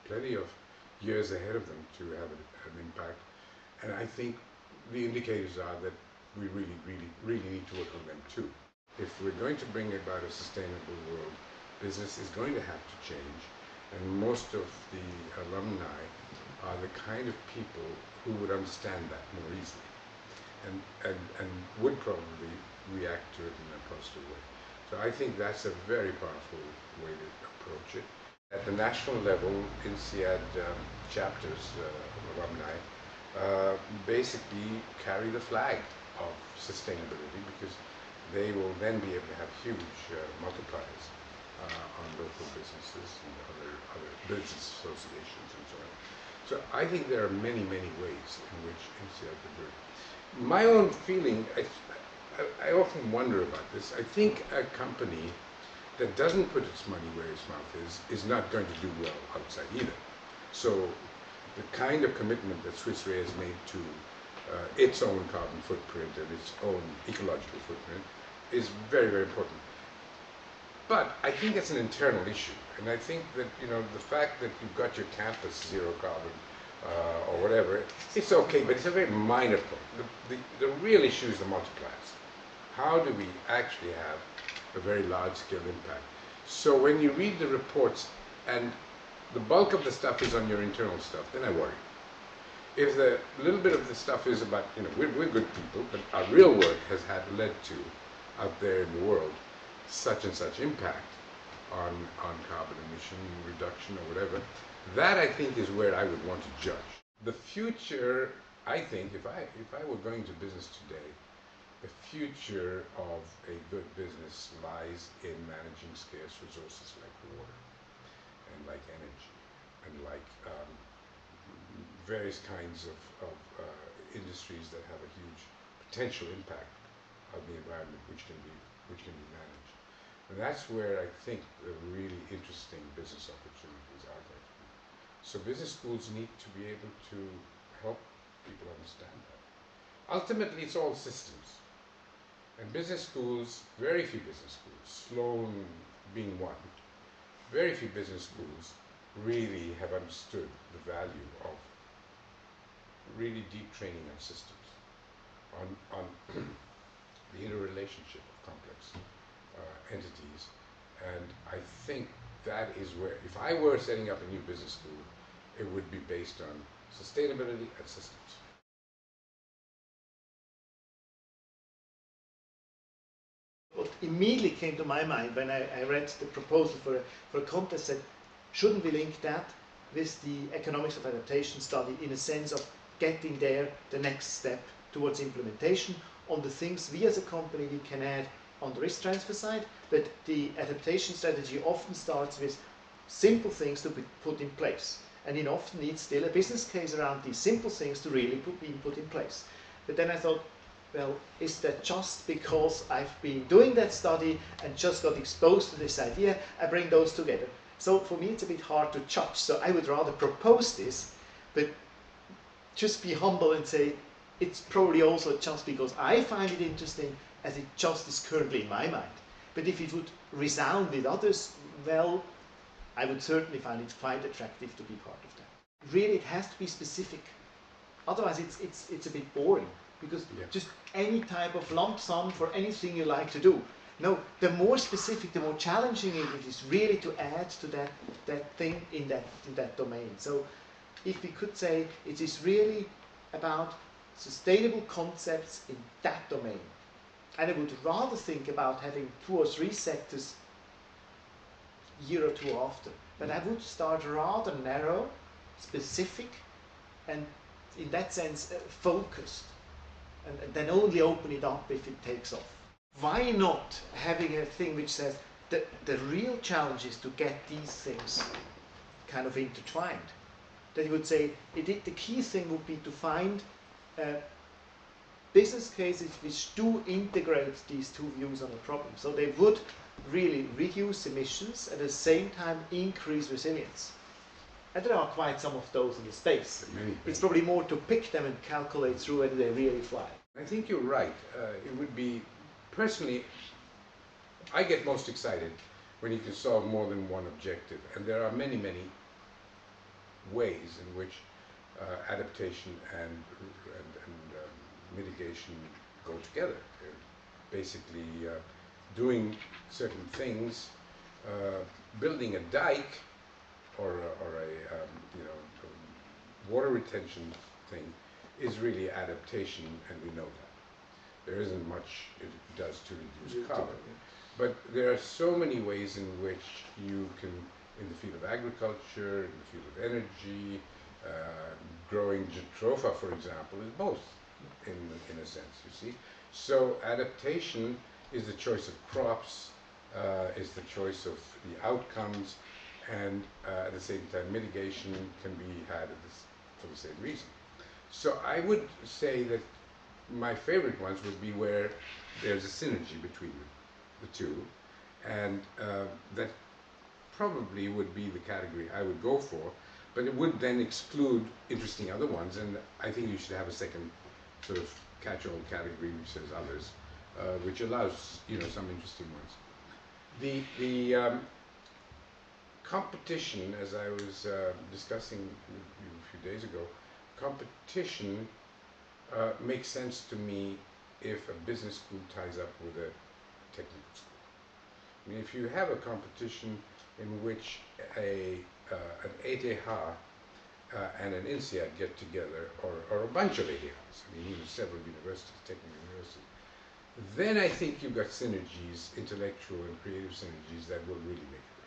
plenty of years ahead of them to have an impact. And I think the indicators are that we really need to work on them too. If we're going to bring about a sustainable world, business is going to have to change. And most of the alumni are the kind of people who would understand that more easily and would probably react to it in a positive way. So I think that's a very powerful way to approach it. At the national level, INSEAD chapters of alumni basically carry the flag of sustainability, because they will then be able to have huge multipliers on local businesses and other business associations and so on. So I think there are many ways in which INSEAD could do it. My own feeling, I often wonder about this. I think a company that doesn't put its money where its mouth is not going to do well outside either. So the kind of commitment that Swiss Re has made to its own carbon footprint and its own ecological footprint is very important. But I think it's an internal issue, and I think that the fact that you've got your campus zero carbon or whatever, it's okay, but it's a very minor point. The real issue is the multipliers. How do we actually have a very large-scale impact? So when you read the reports and the bulk of the stuff is on your internal stuff, then I worry. If the little bit of the stuff is about, we're good people, but our real work has led to, out there in the world, such and such impact on carbon emission reduction or whatever, that I think is where I would want to judge. The future, I think, if I were going to business today, the future of a good business lies in managing scarce resources like water and like energy and like various kinds of industries that have a huge potential impact on the environment, which can be managed. And that's where I think the really interesting business opportunities are going to be. So business schools need to be able to help people understand that. Ultimately, it's all systems. And business schools, very few business schools, Sloan being one, very few business schools really have understood the value of really deep training on systems, on the interrelationship of complex entities. And I think that is where, if I were setting up a new business school, it would be based on sustainability and systems. What immediately came to my mind when I read the proposal for a contest said, shouldn't we link that with the economics of adaptation study, in a sense of getting there the next step towards implementation on the things we as a company we can add on the risk transfer side, but the adaptation strategy often starts with simple things to be put in place, and it often needs still a business case around these simple things to really be put in place. But then I thought, well, is that just because I've been doing that study and just got exposed to this idea, I bring those together? So for me it's a bit hard to judge, so I would rather propose this, but just be humble and say it's probably also just because I find it interesting as it just is currently in my mind. But if it would resound with others, well, I would certainly find it quite attractive to be part of that. Really, it has to be specific. Otherwise, it's a bit boring, because just any type of lump sum for anything you like to do. No, the more specific, the more challenging it is really to add to that thing in that domain. So if we could say it is really about sustainable concepts in that domain, and I would rather think about having 2 or 3 sectors a year or 2 after. But I would start rather narrow, specific, and in that sense focused, and then only open it up if it takes off. Why not having a thing which says that the real challenge is to get these things kind of intertwined? That you would say the key thing would be to find business cases which do integrate these 2 views on a problem. So they would really reduce emissions, at the same time increase resilience. And there are quite some of those in the space. It's probably more to pick them and calculate through whether they really fly. I think you're right. It would be, personally, I get most excited when you can solve more than one objective. And there are many ways in which adaptation and mitigation go together. Basically, doing certain things, building a dike or a water retention thing is really adaptation, and we know that. There isn't much it does to reduce carbon. But there are so many ways in which you can, in the field of agriculture, in the field of energy, growing jatropha, for example, is both, in a sense, you see. So adaptation is the choice of crops, is the choice of the outcomes, and at the same time mitigation can be had for the same reason. So I would say that my favorite ones would be where there's a synergy between the two, and that probably would be the category I would go for, but it would then exclude interesting other ones, and I think you should have a second sort of catch-all category which says others, which allows some interesting ones. The competition, as I was discussing with you a few days ago, competition makes sense to me if a business school ties up with a technical school. I mean, if you have a competition in which an ETH and an INSEAD get together, or a bunch of ETHs, I mean, even several universities, technical universities, then I think you've got synergies, intellectual and creative synergies that will really make it.